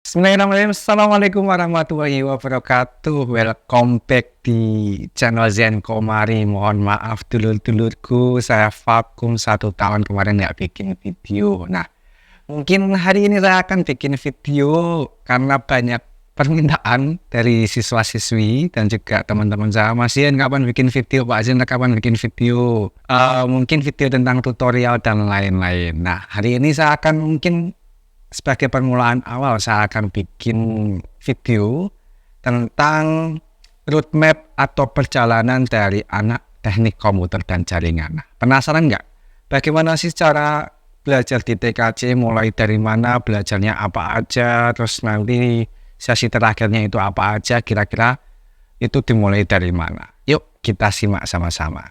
Bismillahirrahmanirrahim. Assalamualaikum warahmatullahi wabarakatuh. Welcome back di channel Zen Komari. Mohon maaf dulur-dulurku, saya vakum 1 tahun kemarin nggak bikin video. Nah, mungkin hari ini saya akan bikin video karena banyak permintaan dari siswa-siswi dan juga teman-teman saya. Mas Zen, kapan bikin video? Pak Zen, kapan bikin video? Mungkin video tentang tutorial dan lain-lain. Nah, hari ini saya akan mungkin sebagai permulaan awal saya akan bikin video tentang roadmap atau perjalanan dari anak teknik komputer dan jaringan. Nah, penasaran nggak? Bagaimana sih cara belajar di TKJ, mulai dari mana, belajarnya apa aja, terus nanti sesi terakhirnya itu apa aja, kira-kira itu dimulai dari mana? Yuk kita simak sama-sama.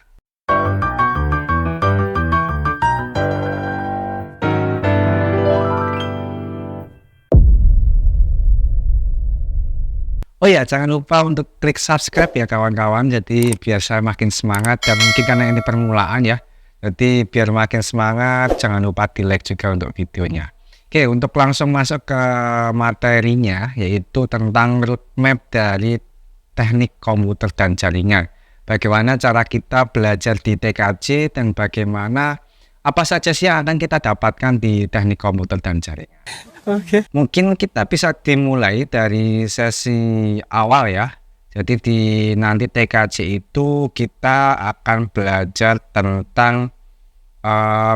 Oh ya, jangan lupa untuk klik subscribe ya kawan-kawan, jadi biar saya makin semangat, dan mungkin karena ini permulaan ya, jadi biar makin semangat jangan lupa di like juga untuk videonya. Oke, untuk langsung masuk ke materinya, yaitu tentang roadmap dari teknik komputer dan jaringan. Bagaimana cara kita belajar di TKJ dan bagaimana apa saja sih yang akan kita dapatkan di teknik komputer dan jaringan. Mungkin kita bisa dimulai dari sesi awal ya. Jadi di nanti TKJ itu kita akan belajar tentang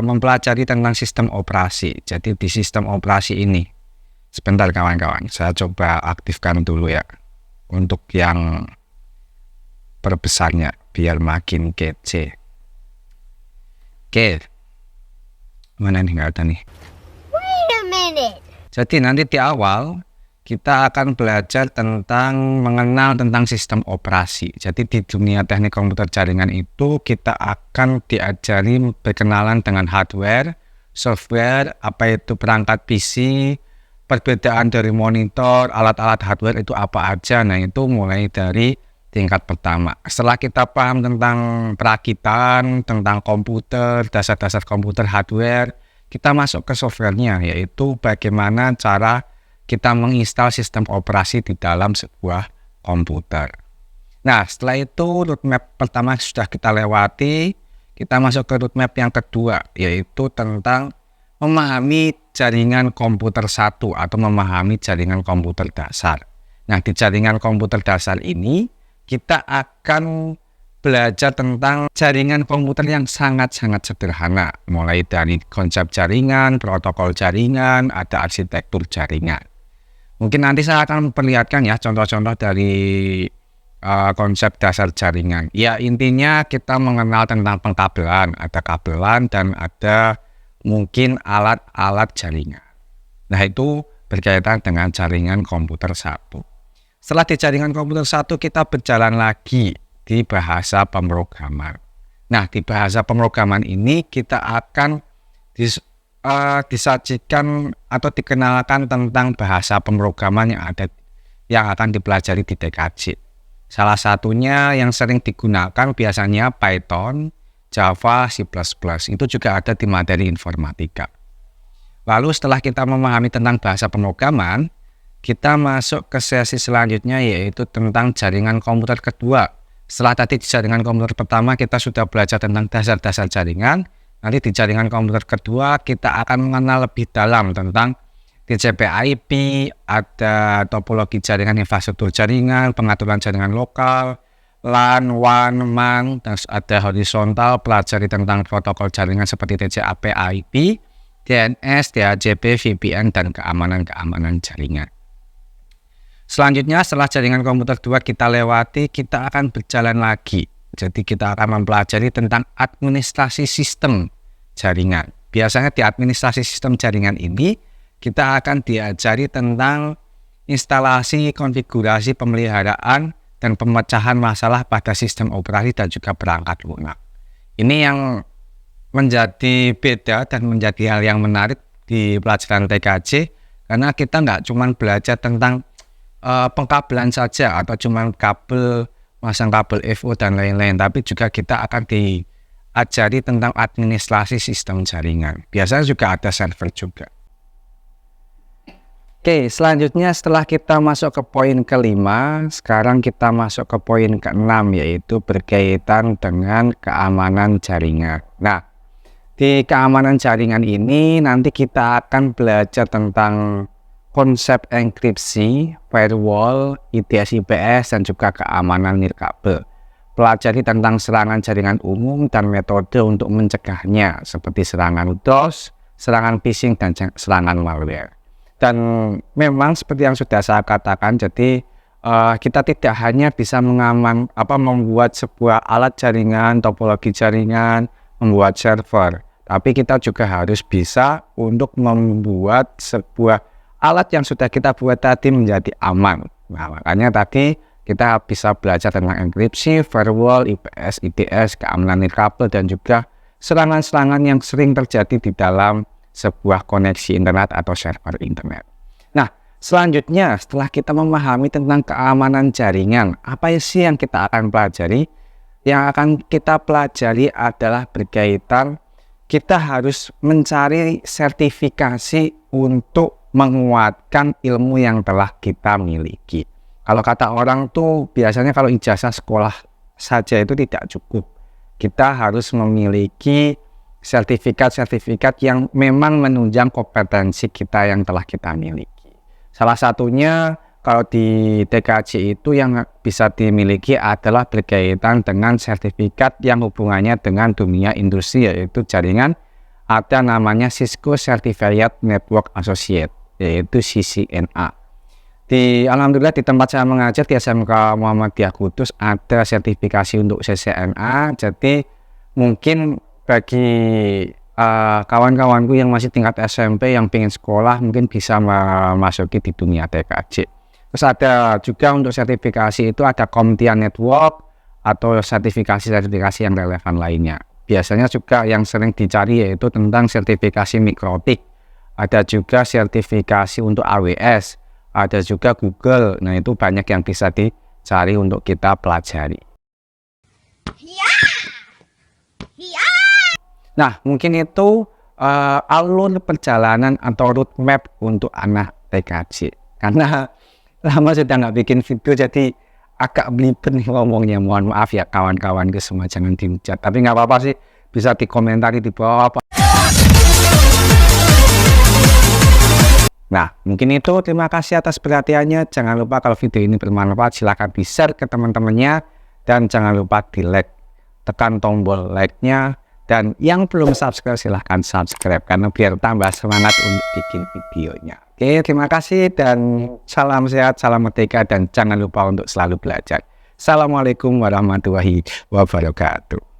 mempelajari tentang sistem operasi. Jadi di sistem operasi ini, sebentar kawan-kawan, saya coba aktifkan dulu ya untuk yang perbesarnya biar makin kece. Oke, mana nih, nggak ada nih. Wait a minute. Jadi nanti di awal kita akan belajar tentang mengenal tentang sistem operasi. Jadi di dunia teknik komputer jaringan itu kita akan diajari berkenalan dengan hardware, software, apa itu perangkat PC, perbedaan dari monitor, alat-alat hardware itu apa aja. Nah, itu mulai dari tingkat pertama. Setelah kita paham tentang perakitan, tentang komputer, dasar-dasar komputer hardware, kita masuk ke softwarenya, yaitu bagaimana cara kita menginstal sistem operasi di dalam sebuah komputer. Nah, setelah itu roadmap pertama sudah kita lewati, kita masuk ke roadmap yang kedua, yaitu tentang memahami jaringan komputer 1 atau memahami jaringan komputer dasar. Nah, di jaringan komputer dasar ini kita akan belajar tentang jaringan komputer yang sangat-sangat sederhana, mulai dari konsep jaringan, protokol jaringan, ada arsitektur jaringan. Mungkin nanti saya akan memperlihatkan ya contoh-contoh dari konsep dasar jaringan. Ya, intinya kita mengenal tentang pengkabelan, ada kabelan dan ada mungkin alat-alat jaringan. Nah, itu berkaitan dengan jaringan komputer 1. Setelah di jaringan komputer 1 kita berjalan lagi di bahasa pemrograman. Nah, di bahasa pemrograman ini kita akan disajikan atau dikenalkan tentang bahasa pemrograman yang akan dipelajari di TKJ. Salah satunya yang sering digunakan biasanya Python, Java, C++. Itu juga ada di materi informatika. Lalu setelah kita memahami tentang bahasa pemrograman, kita masuk ke sesi selanjutnya, yaitu tentang jaringan komputer kedua. Setelah tadi di jaringan komputer pertama kita sudah belajar tentang dasar-dasar jaringan, nanti di jaringan komputer kedua kita akan mengenal lebih dalam tentang TCP/IP, ada topologi jaringan, infrastruktur jaringan, pengaturan jaringan lokal, LAN, WAN, MAN, dan ada horizontal, pelajari tentang protokol jaringan seperti TCP/IP, DNS, DHCP, VPN, dan keamanan jaringan. Selanjutnya setelah jaringan komputer 2 kita lewati, kita akan berjalan lagi. Jadi kita akan mempelajari tentang administrasi sistem jaringan. Biasanya di administrasi sistem jaringan ini kita akan diajari tentang instalasi, konfigurasi, pemeliharaan, dan pemecahan masalah pada sistem operasi dan juga perangkat lunak. Ini yang menjadi beda dan menjadi hal yang menarik di pelajaran TKJ, karena kita nggak cuma belajar tentang pengkabelan saja atau cuma kabel, masang kabel FO dan lain-lain, tapi juga kita akan diajari tentang administrasi sistem jaringan. Biasanya juga ada server juga. Oke, selanjutnya setelah kita masuk ke poin kelima, sekarang kita masuk ke poin keenam, yaitu berkaitan dengan keamanan jaringan. Nah, di keamanan jaringan ini nanti kita akan belajar tentang konsep enkripsi, firewall, IDS/IPS, dan juga keamanan nirkabel. Pelajari tentang serangan jaringan umum dan metode untuk mencegahnya, seperti serangan DOS, serangan phishing, dan serangan malware. Dan memang seperti yang sudah saya katakan, jadi kita tidak hanya bisa membuat sebuah alat jaringan, topologi jaringan, membuat server, tapi kita juga harus bisa untuk membuat sebuah alat yang sudah kita buat tadi menjadi aman. Nah, makanya tadi kita bisa belajar tentang enkripsi, firewall, IPS, IDS, keamanan nirkabel, dan juga serangan-serangan yang sering terjadi di dalam sebuah koneksi internet atau server internet. Nah, selanjutnya setelah kita memahami tentang keamanan jaringan, apa sih yang kita akan pelajari? Yang akan kita pelajari adalah berkaitan kita harus mencari sertifikasi untuk menguatkan ilmu yang telah kita miliki. Kalau kata orang tuh biasanya kalau ijazah sekolah saja itu tidak cukup. Kita harus memiliki sertifikat-sertifikat yang memang menunjang kompetensi kita yang telah kita miliki. Salah satunya kalau di TKJ itu yang bisa dimiliki adalah berkaitan dengan sertifikat yang hubungannya dengan dunia industri, yaitu jaringan. Ada namanya Cisco Certified Network Associate, yaitu CCNA. Alhamdulillah di tempat saya mengajar di SMK Muhammadiyah Kudus ada sertifikasi untuk CCNA. Jadi mungkin bagi kawan-kawanku yang masih tingkat SMP yang ingin sekolah mungkin bisa memasuki di dunia TKJ. Terus ada juga untuk sertifikasi itu ada CompTIA Network atau sertifikasi-sertifikasi yang relevan lainnya. Biasanya juga yang sering dicari yaitu tentang sertifikasi mikrotik. Ada juga sertifikasi untuk AWS, ada juga Google. Nah, itu banyak yang bisa dicari untuk kita pelajari. Nah, mungkin itu alur perjalanan atau roadmap untuk anak TKJ. Karena lama sudah nggak bikin video, jadi agak belibet nih ngomongnya. Mohon maaf ya kawan-kawan, semua jangan dihujat. Tapi nggak apa-apa sih, bisa dikomentari di bawah. Nah, mungkin itu. Terima kasih atas perhatiannya. Jangan lupa kalau video ini bermanfaat, silahkan di-share ke teman-temannya. Dan jangan lupa di-like. Tekan tombol like-nya. Dan yang belum subscribe silahkan subscribe, karena biar tambah semangat untuk bikin videonya. Oke, terima kasih dan salam sehat, salam merdeka, dan jangan lupa untuk selalu belajar. Assalamualaikum warahmatullahi wabarakatuh.